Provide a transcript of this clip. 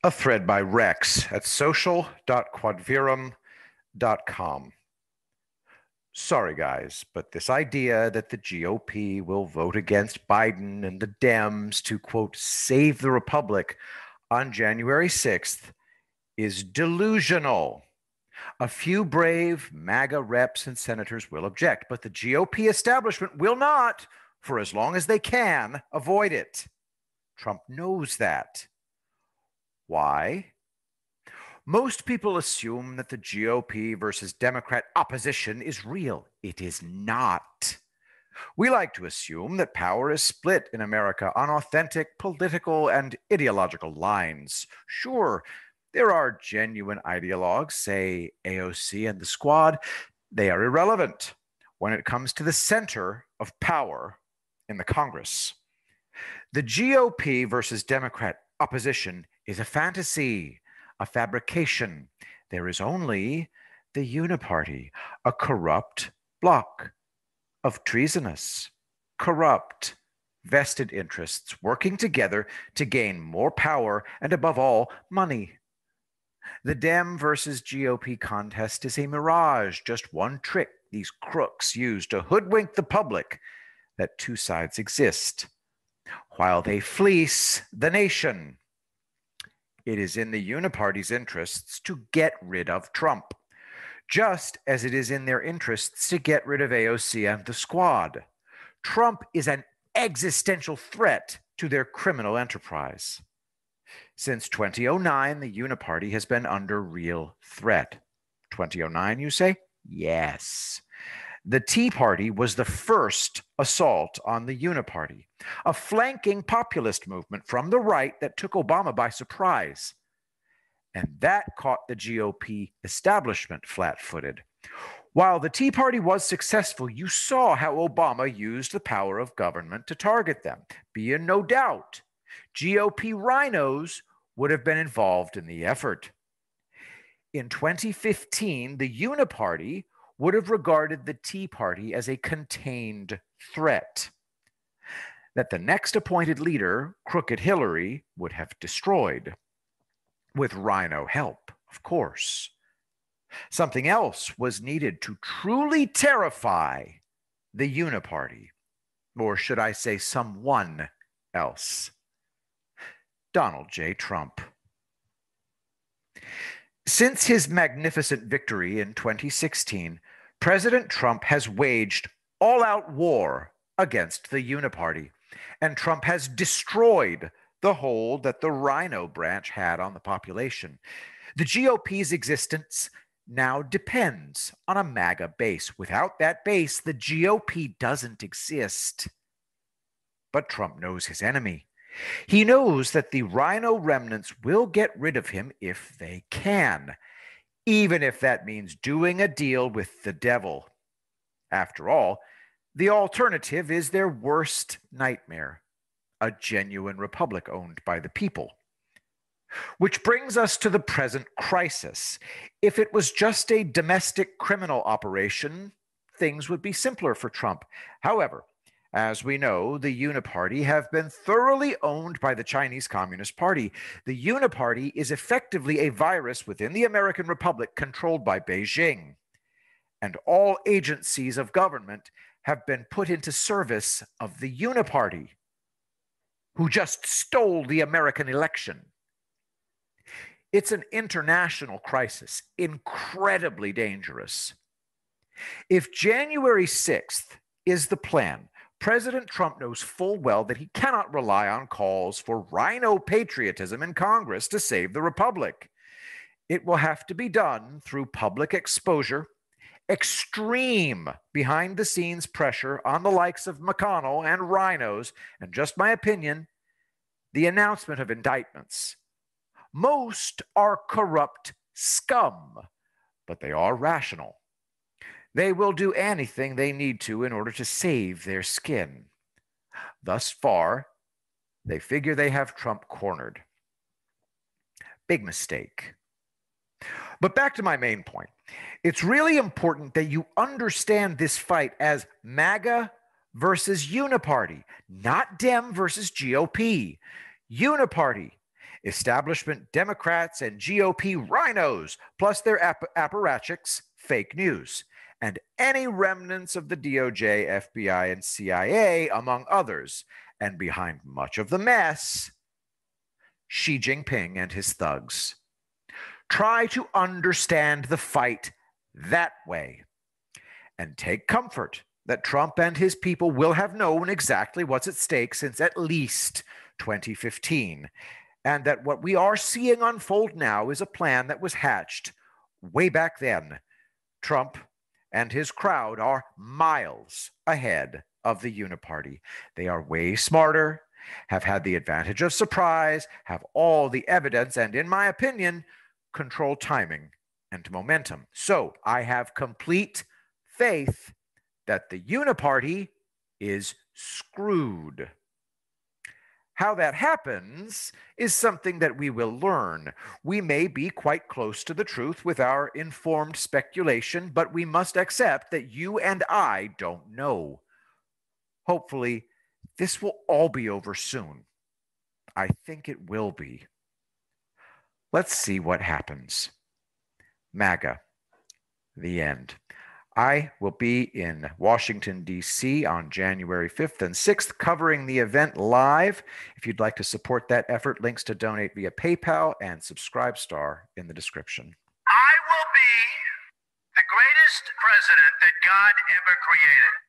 A thread by Rex at social.quodverum.com. Sorry, guys, but this idea that the GOP will vote against Biden and the Dems to, quote, save the republic on January 6th is delusional. A few brave MAGA reps and senators will object, but the GOP establishment will not, for as long as they can, avoid it. Trump knows that. Why? Most people assume that the GOP versus Democrat opposition is real. It is not. We like to assume that power is split in America on authentic political and ideological lines. Sure, there are genuine ideologues, say AOC and the Squad. They are irrelevant when it comes to the center of power in the Congress. The GOP versus Democrat opposition is a fantasy, a fabrication. There is only the Uniparty, a corrupt bloc of treasonous, corrupt, vested interests working together to gain more power and, above all, money. The Dem versus GOP contest is a mirage, just one trick these crooks use to hoodwink the public that two sides exist, while they fleece the nation. It is in the Uniparty's interests to get rid of Trump, just as it is in their interests to get rid of AOC and the Squad. Trump is an existential threat to their criminal enterprise. Since 2009, the Uniparty has been under real threat. 2009, you say? Yes. The Tea Party was the first assault on the Uniparty, a flanking populist movement from the right that took Obama by surprise. And that caught the GOP establishment flat-footed. While the Tea Party was successful, you saw how Obama used the power of government to target them. Be in no doubt, GOP rhinos would have been involved in the effort. In 2015, the Uniparty would have regarded the Tea Party as a contained threat that the next appointed leader, Crooked Hillary, would have destroyed, with rhino help, of course. Something else was needed to truly terrify the Uniparty, or should I say someone else? Donald J. Trump. Since his magnificent victory in 2016, President Trump has waged all-out war against the Uniparty, and Trump has destroyed the hold that the rhino branch had on the population. The GOP's existence now depends on a MAGA base. Without that base, the GOP doesn't exist. But Trump knows his enemy. He knows that the rhino remnants will get rid of him if they can, even if that means doing a deal with the devil. After all, the alternative is their worst nightmare, a genuine republic owned by the people. Which brings us to the present crisis. If it was just a domestic criminal operation, things would be simpler for Trump. However, as we know, the Uniparty have been thoroughly owned by the Chinese Communist Party. The Uniparty is effectively a virus within the American Republic controlled by Beijing. And all agencies of government have been put into service of the Uniparty, who just stole the American election. It's an international crisis, incredibly dangerous. If January 6th is the plan, President Trump knows full well that he cannot rely on calls for rhino patriotism in Congress to save the republic. It will have to be done through public exposure, extreme behind-the-scenes pressure on the likes of McConnell and rhinos, and just my opinion, the announcement of indictments. Most are corrupt scum, but they are rational. They will do anything they need to in order to save their skin. Thus far, they figure they have Trump cornered. Big mistake. But back to my main point. It's really important that you understand this fight as MAGA versus Uniparty, not Dem versus GOP. Uniparty establishment Democrats and GOP rhinos, plus their apparatchiks, fake news, and any remnants of the DOJ, FBI, and CIA, among others. And behind much of the mess, Xi Jinping and his thugs. Try to understand the fight that way, and take comfort that Trump and his people will have known exactly what's at stake since at least 2015, and that what we are seeing unfold now is a plan that was hatched way back then. Trump and his crowd are miles ahead of the Uniparty. They are way smarter, have had the advantage of surprise, have all the evidence, and in my opinion, control timing and momentum. So I have complete faith that the Uniparty is screwed. How that happens is something that we will learn. We may be quite close to the truth with our informed speculation, but we must accept that you and I don't know. Hopefully, this will all be over soon. I think it will be. Let's see what happens. MAGA, the end. I will be in Washington, D.C. on January 5th and 6th, covering the event live. If you'd like to support that effort, links to donate via PayPal and Subscribestar in the description. I will be the greatest president that God ever created.